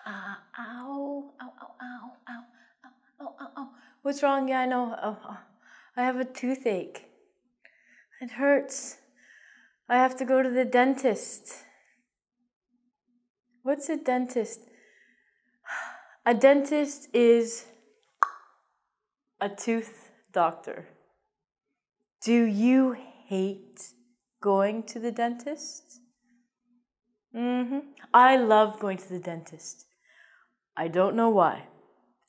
Ow, ow, ow, ow, ow, ow, ow, ow. What's wrong? Yeah, I know. I have a toothache. It hurts. I have to go to the dentist. What's a dentist? A dentist is a tooth doctor. Do you hate going to the dentist? I love going to the dentist. I don't know why.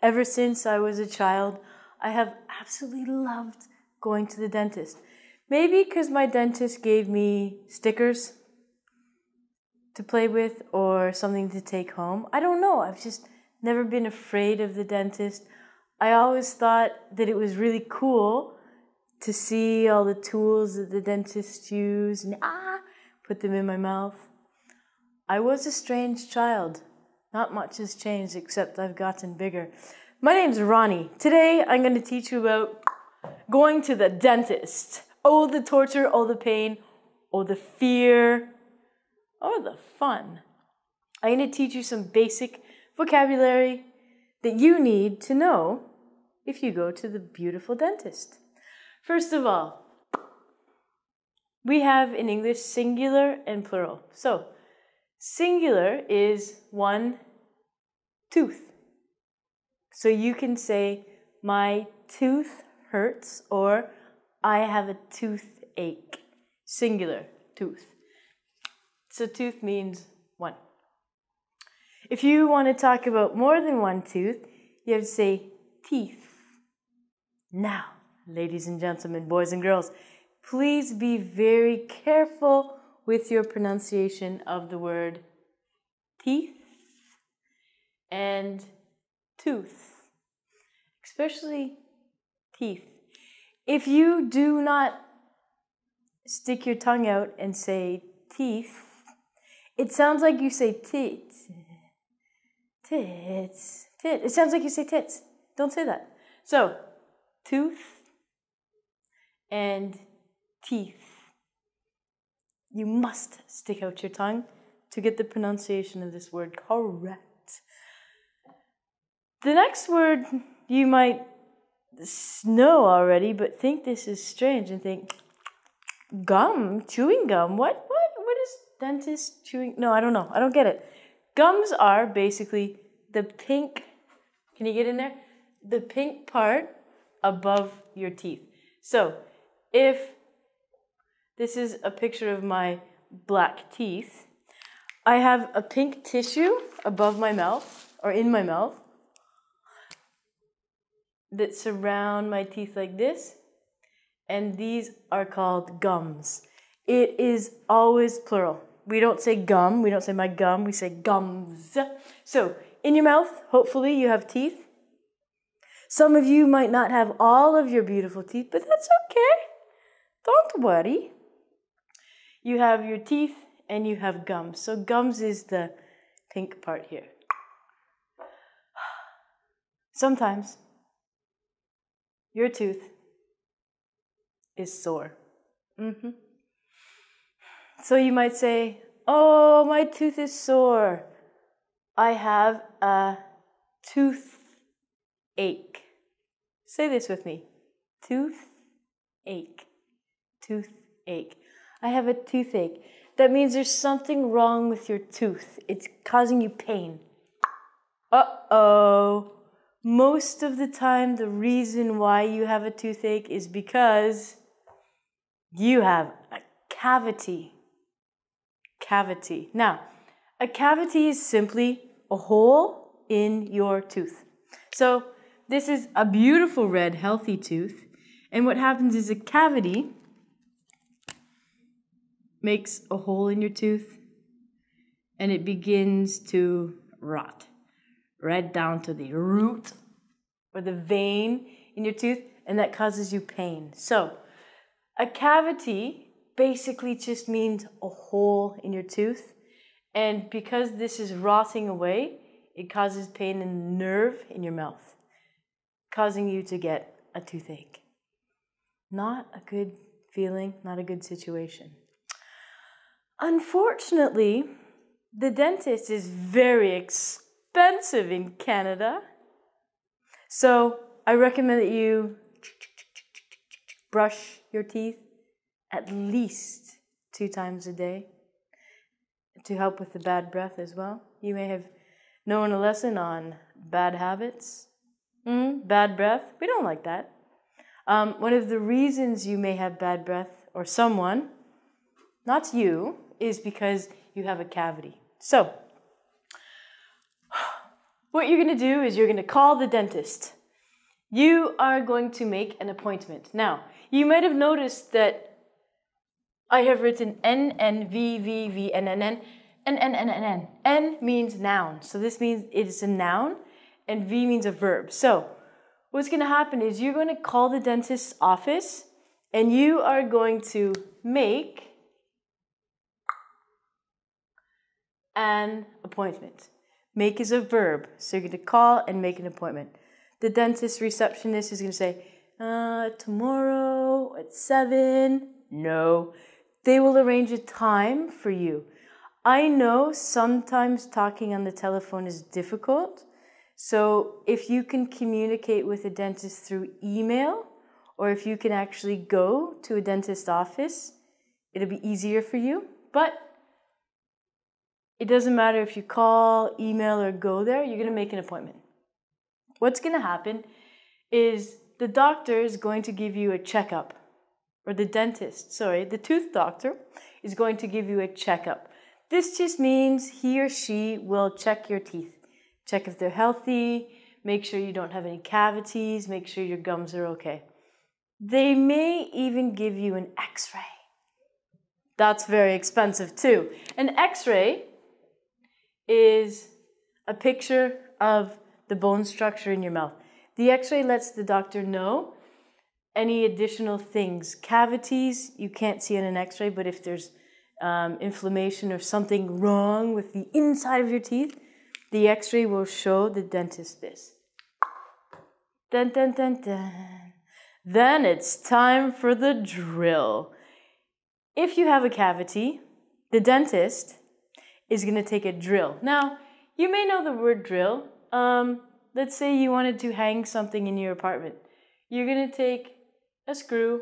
Ever since I was a child, I have absolutely loved going to the dentist. Maybe because my dentist gave me stickers to play with or something to take home. I don't know. I've just never been afraid of the dentist. I always thought that it was really cool to see all the tools that the dentists use and put them in my mouth. I was a strange child. Not much has changed except I've gotten bigger. My name's Ronnie. Today I'm going to teach you about going to the dentist. Oh, the torture, oh, the pain, oh, the fear, oh, the fun. I'm going to teach you some basic vocabulary that you need to know if you go to the beautiful dentist. First of all, we have in English singular and plural. So, singular is one tooth. So you can say, my tooth hurts, or I have a toothache. Singular, tooth. So tooth means one. If you want to talk about more than one tooth, you have to say teeth. Now, ladies and gentlemen, boys and girls, please be very careful with your pronunciation of the word teeth and tooth, especially teeth. If you do not stick your tongue out and say teeth, it sounds like you say tits. Tits. Tit. It sounds like you say tits. Don't say that. So, tooth and teeth. You must stick out your tongue to get the pronunciation of this word correct. The next word you might know already, but think this is strange and think, gum, chewing gum, what is dentist chewing? No, I don't know. I don't get it. Gums are basically the pink, can you get in there? The pink part above your teeth. So, if this is a picture of my black teeth, I have a pink tissue above my mouth, or in my mouth, that surround my teeth like this, and these are called gums. It is always plural. We don't say gum, we don't say my gum, we say gums. So, in your mouth, hopefully you have teeth. Some of you might not have all of your beautiful teeth, but that's okay. Don't worry. You have your teeth and you have gums. So gums is the pink part here. Sometimes your tooth is sore. So you might say, oh, my tooth is sore. I have a toothache. Say this with me. Toothache. Toothache. I have a toothache. That means there's something wrong with your tooth. It's causing you pain. Uh-oh. Most of the time, the reason why you have a toothache is because you have a cavity. Cavity. Now, a cavity is simply a hole in your tooth. So, this is a beautiful red, healthy tooth. And what happens is a cavity makes a hole in your tooth and it begins to rot right down to the root or the vein in your tooth, and that causes you pain. So, a cavity basically just means a hole in your tooth, and because this is rotting away, it causes pain in the nerve in your mouth, causing you to get a toothache. Not a good feeling, not a good situation. Unfortunately, the dentist is very expensive in Canada. So I recommend that you brush your teeth at least 2 times a day to help with the bad breath as well. You may have known a lesson on bad habits, bad breath. We don't like that. One of the reasons you may have bad breath, or someone, not you, is because you have a cavity. So, what you're going to do is you're going to call the dentist. You are going to make an appointment. Now, you might have noticed that I have written N, N, V, V, V, N, N, N, N, N, N, N, N. N means noun. So this means it is a noun, and V means a verb. So what's going to happen is you're going to call the dentist's office, and you are going to make an appointment. Make is a verb, so you're going to call and make an appointment. The dentist receptionist is going to say, tomorrow at 7. No, they will arrange a time for you. I know sometimes talking on the telephone is difficult, so if you can communicate with a dentist through email, or if you can actually go to a dentist's office, it'll be easier for you. But it doesn't matter if you call, email, or go there, you're going to make an appointment. What's going to happen is the doctor is going to give you a checkup, or the tooth doctor is going to give you a checkup. This just means he or she will check your teeth, check if they're healthy, make sure you don't have any cavities, make sure your gums are okay. They may even give you an X-ray. That's very expensive too. An X-ray is a picture of the bone structure in your mouth. The X-ray lets the doctor know any additional things. Cavities, you can't see on an X-ray, but if there's inflammation or something wrong with the inside of your teeth, the X-ray will show the dentist this. Dun, dun, dun, dun. Then it's time for the drill. If you have a cavity, the dentist is going to take a drill. Now, you may know the word drill. Let's say you wanted to hang something in your apartment. You're going to take a screw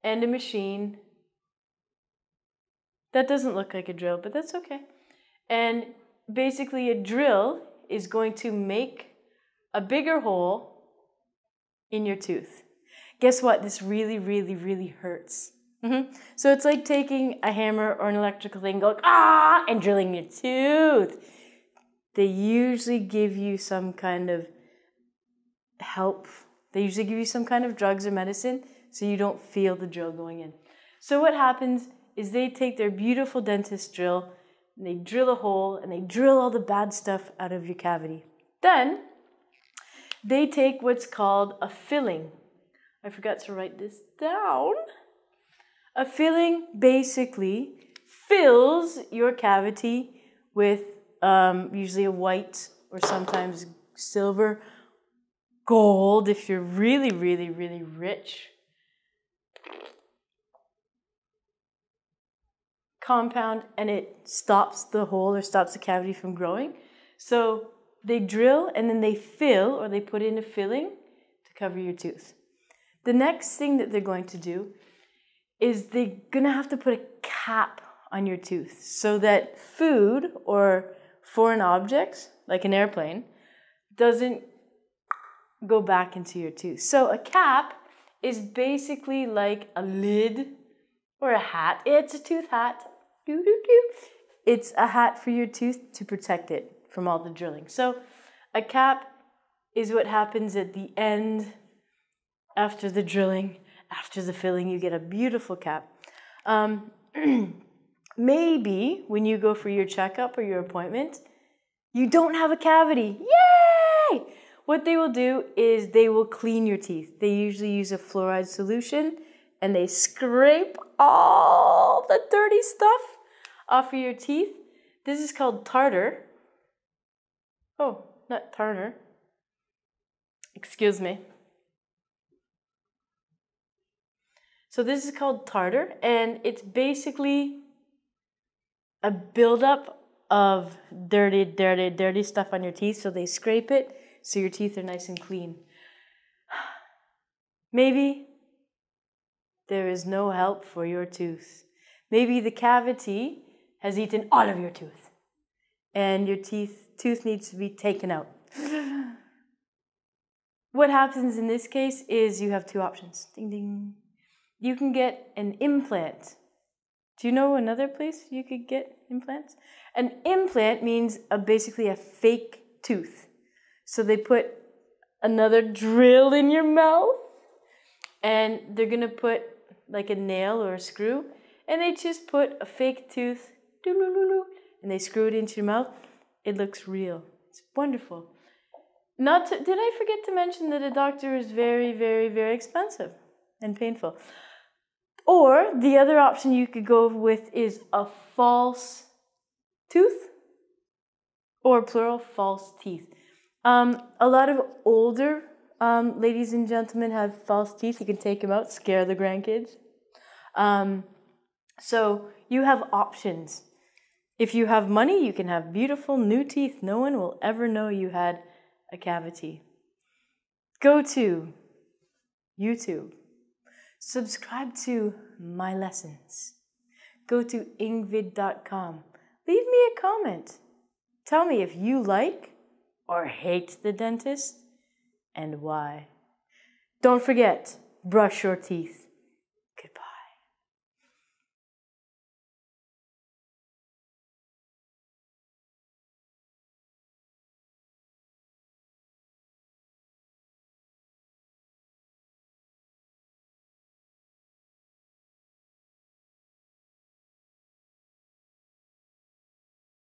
and a machine. That doesn't look like a drill, but that's okay. And basically a drill is going to make a bigger hole in your tooth. Guess what? This really, really, really hurts. So it's like taking a hammer or an electrical thing, going, and drilling your tooth. They usually give you some kind of help. They usually give you some kind of drugs or medicine so you don't feel the drill going in. So what happens is they take their beautiful dentist drill and they drill a hole and they drill all the bad stuff out of your cavity. Then they take what's called a filling. I forgot to write this down. A filling basically fills your cavity with usually a white or sometimes silver, gold if you're really, really, really rich. Compound, and it stops the hole or stops the cavity from growing. So they drill and then they fill, or they put in a filling to cover your tooth. The next thing that they're going to do is they're going to have to put a cap on your tooth so that food or foreign objects, like an airplane, doesn't go back into your tooth. So a cap is basically like a lid or a hat. It's a tooth hat. It's a hat for your tooth to protect it from all the drilling. So a cap is what happens at the end after the drilling, after the filling. You get a beautiful cap. Maybe when you go for your checkup or your appointment, you don't have a cavity. Yay! What they will do is they will clean your teeth. They usually use a fluoride solution and they scrape all the dirty stuff off of your teeth. This is called tartar. Oh, not tartar. Excuse me. So this is called tartar, and it's basically a buildup of dirty stuff on your teeth, so they scrape it so your teeth are nice and clean. Maybe there is no help for your tooth. Maybe the cavity has eaten all of your tooth and your tooth needs to be taken out. What happens in this case is you have two options. Ding, ding. You can get an implant. Do you know another place you could get implants? An implant means basically a fake tooth. So they put another drill in your mouth and they're going to put like a nail or a screw and they just put a fake tooth and they screw it into your mouth. It looks real. It's wonderful. Did I forget to mention that a doctor is very, very, very expensive and painful? Or the other option you could go with is a false tooth, or plural, false teeth. A lot of older ladies and gentlemen have false teeth. You can take them out, scare the grandkids. So you have options. If you have money, you can have beautiful new teeth. No one will ever know you had a cavity. Go to YouTube. Subscribe to my lessons. Go to ingvid.com. Leave me a comment. Tell me if you like or hate the dentist and why. Don't forget, brush your teeth.